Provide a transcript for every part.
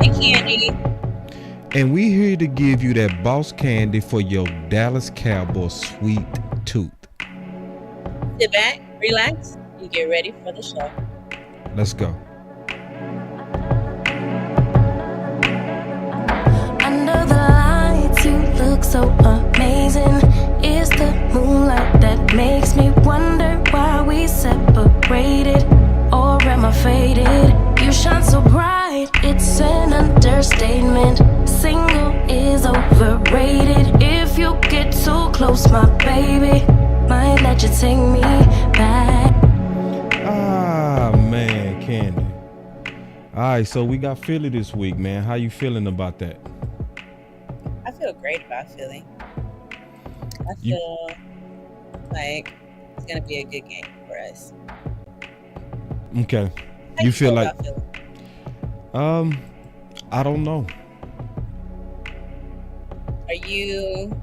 Hey, Candy. And we here to give you that boss candy for your Dallas Cowboys sweet tooth. Sit back, relax, and get ready for the show. Let's go. Under the lights, you look so amazing. It's the moonlight that makes me wonder why we separated. Or am I faded? You shine so bright, it's an understatement. Single is overrated. If you get too close, my baby might let you take me back. Ah, man, Candy. All right, so we got Philly this week, man. How you feeling about that? I feel great about Philly. I feel like it's going to be a good game for us. Okay. How You feel like about Philly? I don't know. Are you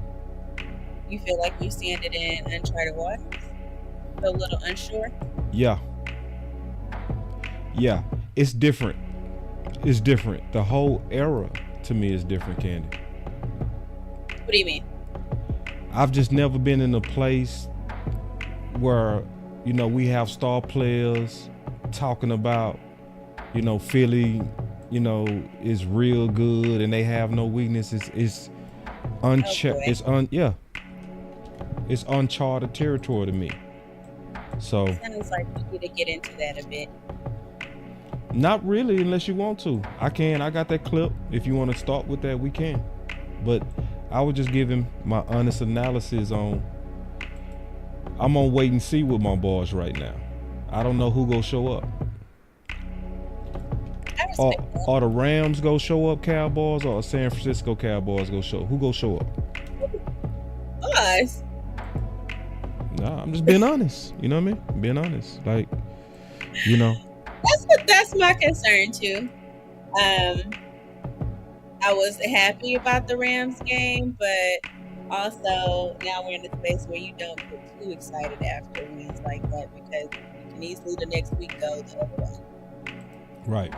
feel like you're standing in uncharted waters? Feel a little unsure? Yeah. It's different. It's different. The whole era to me is different, Candy. What do you mean? I've just never been in a place where, we have star players talking about, Philly, is real good and they have no weaknesses. It's uncharted territory to me. So Sounds like we need to get into that a bit. not really, unless you want to. I got that clip. If you want to start with that, we can. But I would just give him my honest analysis on. I'm on wait and see with my boys right now. I don't know who gonna show up. Are the Rams gonna show up, Cowboys, or San Francisco Cowboys who gonna show up? Us. Nah, I'm just being honest. You know what I mean? Being honest. Like, That's my concern too. I was happy about the Rams game, but also now we're in a space where you don't get too excited after wins like that because you can easily the next week go the other way. Right.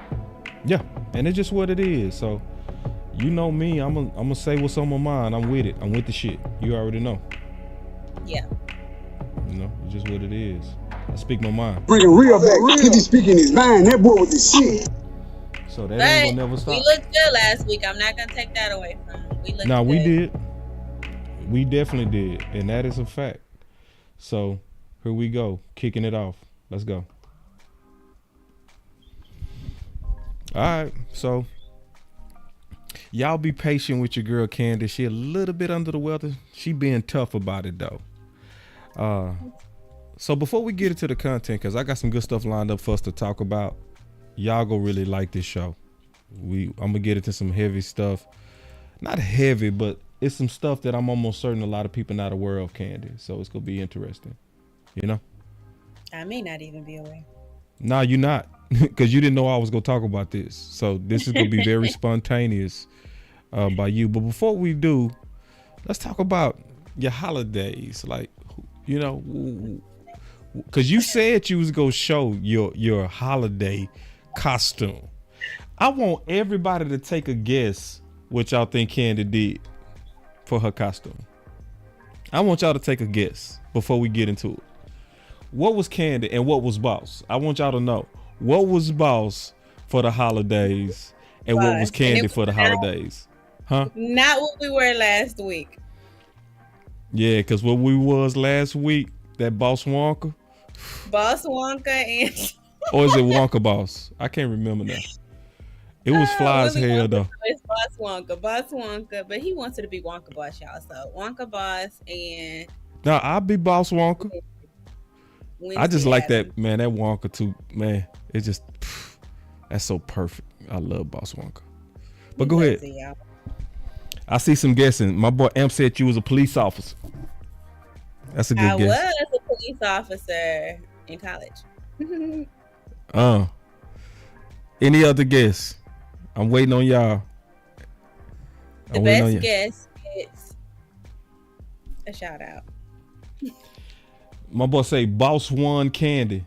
Yeah, and it's just what it is. So, you know me, I'm gonna say what's on my mind. I'm with it. I'm with the shit. You already know. Yeah. It's just what it is. I speak my mind. Bring it real back. He be speaking his mind. That boy with the shit. So that ain't gonna never stop. We looked good last week. I'm not gonna take that away from him. We looked good. We did. We definitely did, and that is a fact. So here we go, kicking it off. Let's go. All right, so y'all be patient with your girl Candy. She a little bit under the weather. She being tough about it though. So before we get into the content, because I got some good stuff lined up for us to talk about, y'all gonna really like this show. I'm gonna get into some heavy stuff. Not heavy, but it's some stuff that I'm almost certain a lot of people not aware of, Candy. So it's gonna be interesting. I may not even be aware. Nah, you're not. Because you didn't know I was going to talk about this. So this is going to be very spontaneous by you. But before we do, let's talk about your holidays. Like, because you said you was going to show your holiday costume. I want everybody to take a guess what y'all think Candy did for her costume. I want y'all to take a guess before we get into it. What was Candy and what was Boss? I want y'all to know. What was Boss for the holidays and what was Candy for the holidays? Huh? Not what we were last week. Yeah, because what we was last week, that Boss Wonka. Boss Wonka and... Or is it Wonka Boss? I can't remember now. It was fly as hell though. It's Boss Wonka, but he wants it to be Wonka Boss, y'all. So Wonka Boss and... Now, I'll be Boss Wonka. Wednesday I just like Addams. that, man. That Wonka too, man. It just, that's so perfect. I love Boss Wonka. But go ahead. I see some guessing. My boy Amp said you was a police officer. That's a good guess. I was a police officer in college. Any other guess? I'm waiting on y'all. The best guess is a shout out. My boy say Boss One Candy.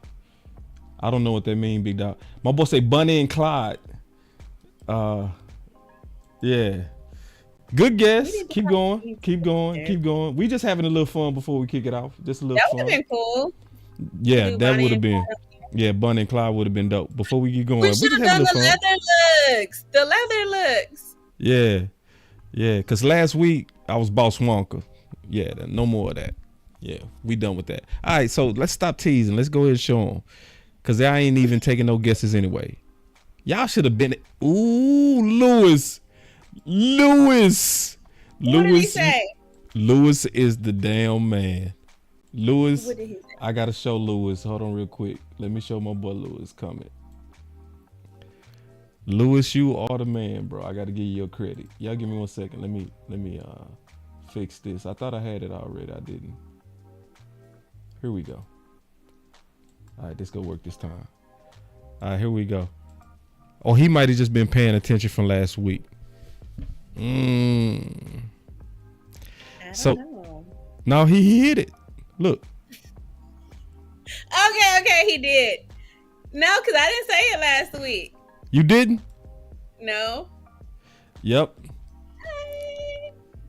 I don't know what that mean, big dog. My boy say Bunny and Clyde. Yeah. Good guess. We need to Keep have going. these Keep going. there. Keep going. We just having a little fun before we kick it off. Just a little That would have fun. been cool. Yeah, Do that Bonnie would have and been. Clyde. Yeah, Bunny and Clyde would have been dope. Before we get We going, we should just have having a done little the fun. leather looks. The leather looks. Yeah. Yeah. Cause last week I was Boss Wonka. Yeah, no more of that. Yeah, we done with that. All right, so let's stop teasing. Let's go ahead and show them. Cause I ain't even taking no guesses anyway. Y'all should have been. Ooh, Lewis. What did he say? Lewis is the damn man. Lewis, What did he say? I gotta show Lewis. Hold on real quick. Let me show my boy Lewis comment. Lewis, you are the man, bro. I gotta give you your credit. Y'all give me 1 second. Let me fix this. I thought I had it already. I didn't. Here we go. All right, this gonna work this time. All right, here we go. Oh, he might have just been paying attention from last week. I don't know. No, he hit it. Look. Okay, he did. No, because I didn't say it last week. You didn't? No. Yep.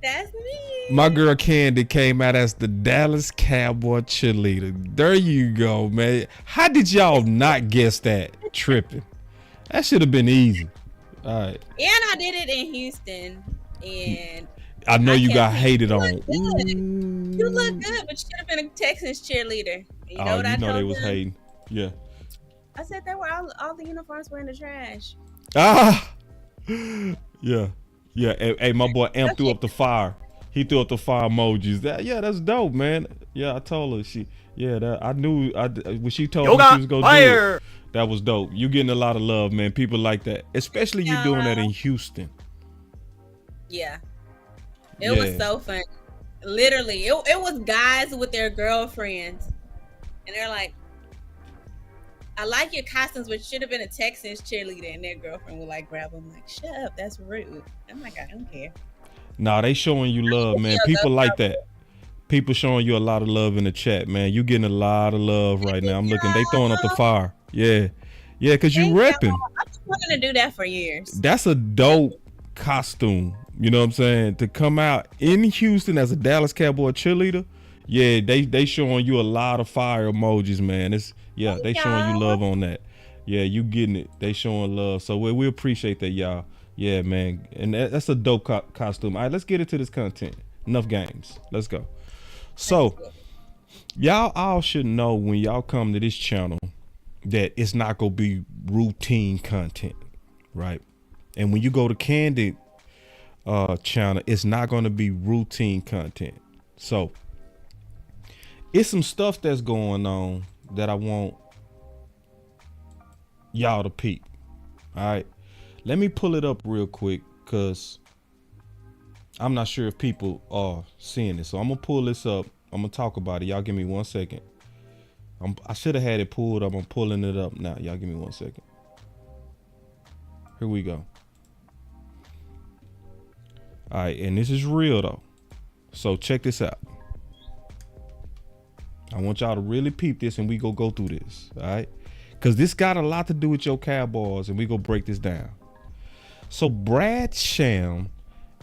That's me. My girl Candy came out as the Dallas Cowboy cheerleader. There you go, man. How did y'all not guess that? Tripping. That should have been easy. All right. And I did it in Houston. And I know you got kept hated saying, on. You look good, but you should have been a Texans cheerleader. You know what I you know told they was them? hating. Yeah. I said they were all the uniforms were in the trash. Ah. Yeah. Yeah. Hey, my boy Amp threw up the fire. He threw up the fire emojis. That's dope, man. Yeah, I told her I knew when she told me she was gonna do it. That was dope. You getting a lot of love, man. People like that, especially you doing that in Houston. Yeah, it was so fun. Literally, it was guys with their girlfriends, and they're like, "I like your costumes, but should have been a Texans cheerleader." And their girlfriend would like grab them, like, "Shut up, that's rude." I'm like, I don't care. Nah, they showing you love, man. People like that. People showing you a lot of love in the chat, man. You getting a lot of love right now. I'm looking. They throwing up the fire. Yeah, because you repping. I've been wanting to do that for years. That's a dope costume. You know what I'm saying? To come out in Houston as a Dallas Cowboy cheerleader. Yeah, they showing you a lot of fire emojis, man. They showing you love on that. Yeah, you getting it. They showing love. So we appreciate that, y'all. Yeah, man. And that's a dope costume. All right, let's get into this content. Enough games. Let's go. So, y'all all should know when y'all come to this channel that it's not going to be routine content, right? And when you go to Candid channel, it's not going to be routine content. So, it's some stuff that's going on that I want y'all to peep. All right. Let me pull it up real quick because I'm not sure if people are seeing this. So I'm going to pull this up. I'm going to talk about it. Y'all give me 1 second. I should have had it pulled up. I'm pulling it up now. Y'all give me 1 second. Here we go. All right. And this is real though. So check this out. I want y'all to really peep this and we go through this. All right. Because this got a lot to do with your Cowboys and we go break this down. So Brad Sham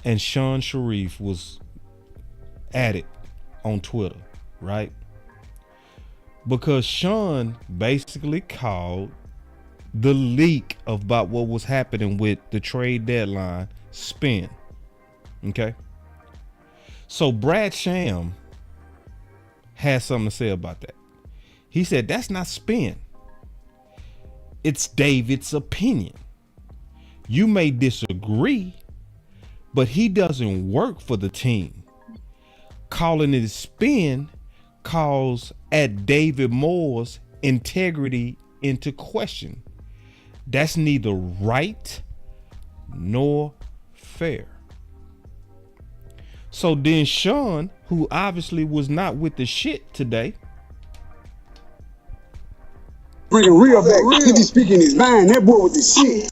and Sean Sharif was at it on Twitter, right? Because Sean basically called the leak about what was happening with the trade deadline spin. Okay. So Brad Sham has something to say about that. He said that's not spin. It's David's opinion. You may disagree, but he doesn't work for the team. Calling it spin calls at David Moore's integrity into question. That's neither right nor fair. So then Sean, who obviously was not with the shit today, Bringing real back. He be speaking his mind. That boy with the shit.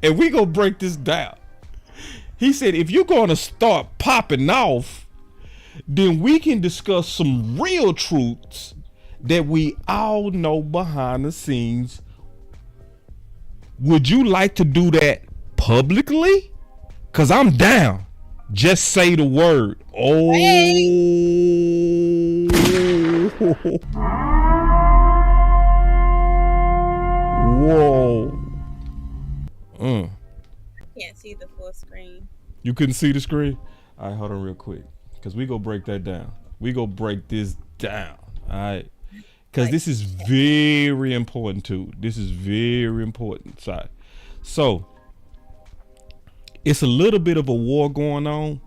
and we gonna break this down. He said, if you're gonna start popping off, then we can discuss some real truths that we all know behind the scenes Would you like to do that publicly? Cause I'm down. Just say the word. Oh. Whoa. Can't see the full screen. You couldn't see the screen? All right, hold on real quick. Because we go break that down. We go break this down. All right. Because this is very important too. This is very important. So it's a little bit of a war going on.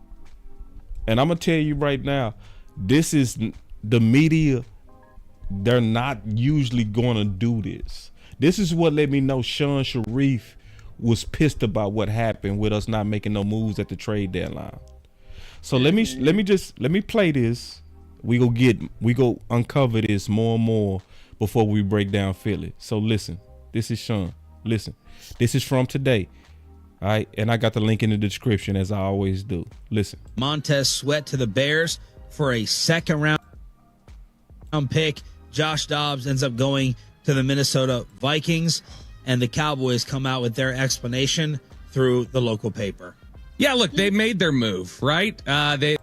And I'm going to tell you right now, this is the media. They're not usually going to do this. This is what let me know Sean Sharif was pissed about what happened with us not making no moves at the trade deadline. So let me play this. We go uncover this more and more before we break down Philly. So listen, this is Sean. Listen, this is from today. All right, and I got the link in the description as I always do. Listen. Montez Sweat to the Bears for a second round pick. Josh Dobbs ends up going to the Minnesota Vikings, and the Cowboys come out with their explanation through the local paper. Yeah, look, they made their move, right? Their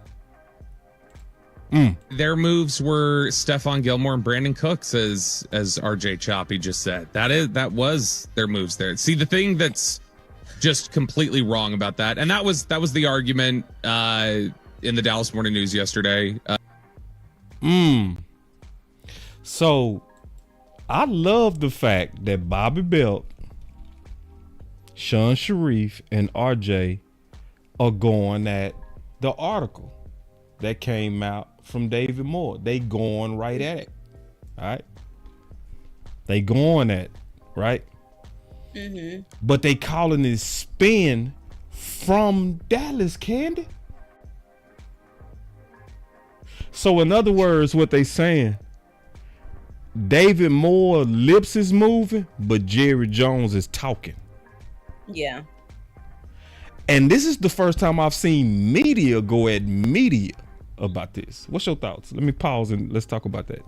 moves were Stephon Gilmore and Brandon Cooks, as RJ Choppy just said. That was their moves there. See, the thing that's just completely wrong about that, and that was the argument in the Dallas Morning News yesterday. So I love the fact that Bobby Belt, Sean Sharif, and RJ are going at the article that came out from David Moore. They going right at it. All right. They going at it, right? Mm-hmm. But they calling it spin from Dallas, Candy. So in other words, what they saying, David Moore lips is moving, but Jerry Jones is talking. Yeah. And this is the first time I've seen media go at media about this. What's your thoughts? Let me pause and let's talk about that.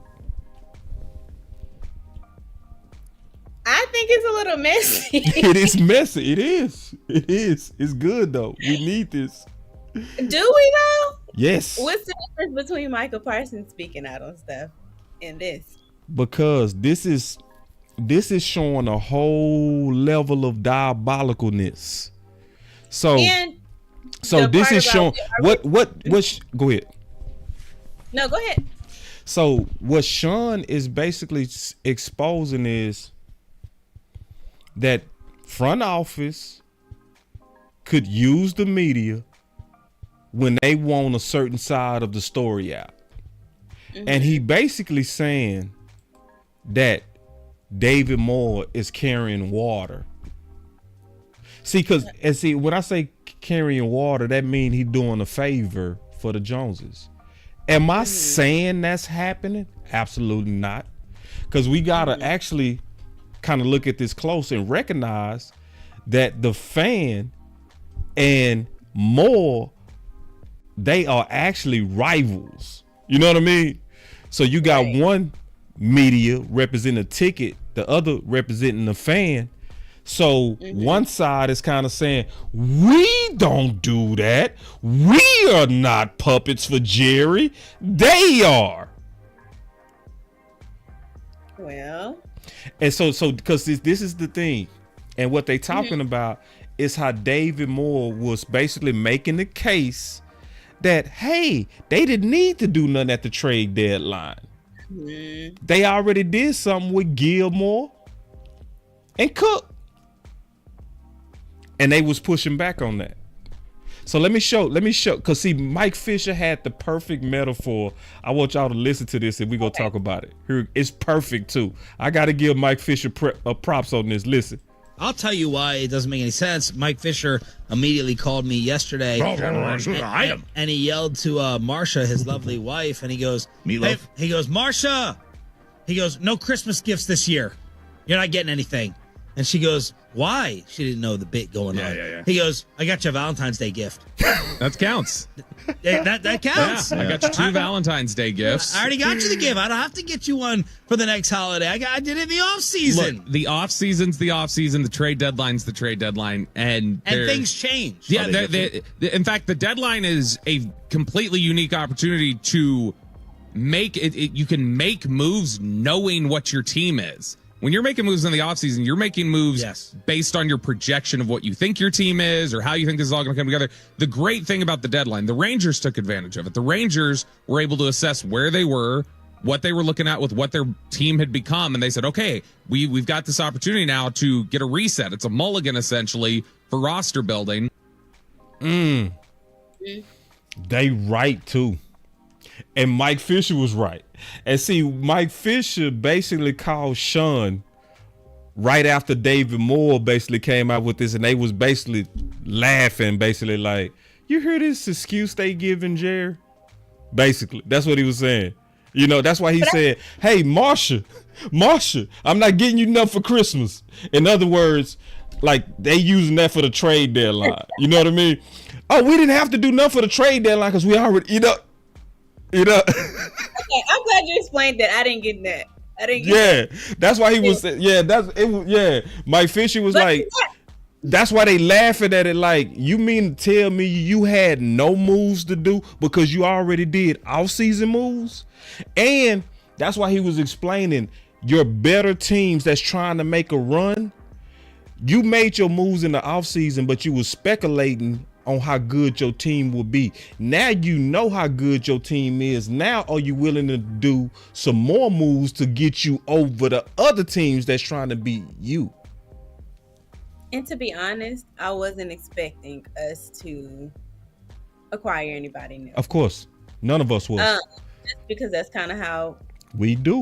I think it's a little messy. It is messy. It is. It is. It's good though. We need this. Do we though? Yes. What's the difference between Michael Parsons speaking out on stuff and this? Because this is showing a whole level of diabolicalness. So this is showing go ahead. No, go ahead. So what Sean is basically exposing is that front office could use the media when they want a certain side of the story out. Mm-hmm. And he basically saying that David Moore is carrying water. See, when I say carrying water, that means he's doing a favor for the Joneses. Am I saying that's happening? Absolutely not. Because we gotta actually kind of look at this close and recognize that the fan and Moore, they are actually rivals. You know what I mean? So you got one media representing a ticket, the other representing the fan. So one side is kind of saying, we don't do that. We are not puppets for Jerry. They are. Well. And so because this is the thing. And what they talking about is how David Moore was basically making the case that, hey, they didn't need to do nothing at the trade deadline. They already did something with Gilmore and Cook. And they was pushing back on that. So let me show, because see, Mike Fisher had the perfect metaphor. I want y'all to listen to this and we gonna talk about it. Here, it's perfect too. I gotta give Mike Fisher props on this. Listen. I'll tell you why it doesn't make any sense. Mike Fisher immediately called me yesterday and he yelled to Marsha, his lovely wife, and he goes, Marsha, he goes, no Christmas gifts this year. You're not getting anything. And she goes, why? She didn't know the bit going on. Yeah. He goes, I got you a Valentine's Day gift. That counts. That counts. Yeah, I got you 2 Valentine's Day gifts. I already got you the gift. I don't have to get you one for the next holiday. I did it in the off season. Look, the off season's the off season. The trade deadline's the trade deadline, and things change. Yeah, in fact, the deadline is a completely unique opportunity to make it. You can make moves knowing what your team is. When you're making moves in the offseason, you're making moves based on your projection of what you think your team is or how you think this is all going to come together. The great thing about the deadline, the Rangers took advantage of it. The Rangers were able to assess where they were, what they were looking at with what their team had become, and they said, okay, we've got this opportunity now to get a reset. It's a mulligan, essentially, for roster building. They right, too. And Mike Fisher was right. And see, Mike Fisher basically called Sean right after David Moore basically came out with this, and they was basically laughing, basically like, you hear this excuse they giving Jerry? Basically, that's what he was saying. You know, that's why he said, hey, Marsha, I'm not getting you nothing for Christmas. In other words, like they using that for the trade deadline. You know what I mean? Oh, we didn't have to do nothing for the trade deadline because we already, you know. Okay, I'm glad you explained that. I didn't get that. That's why he was. Mike Fisher was like, that's why they laughing at it. Like, you mean to tell me you had no moves to do because you already did off-season moves? And that's why he was explaining your better teams that's trying to make a run. You made your moves in the off-season, but you was speculating on how good your team will be. Now you know how good your team is. Now are you willing to do some more moves to get you over the other teams that's trying to beat you? And to be honest, I wasn't expecting us to acquire anybody new. Of course. None of us was. Just because that's kind of how we do.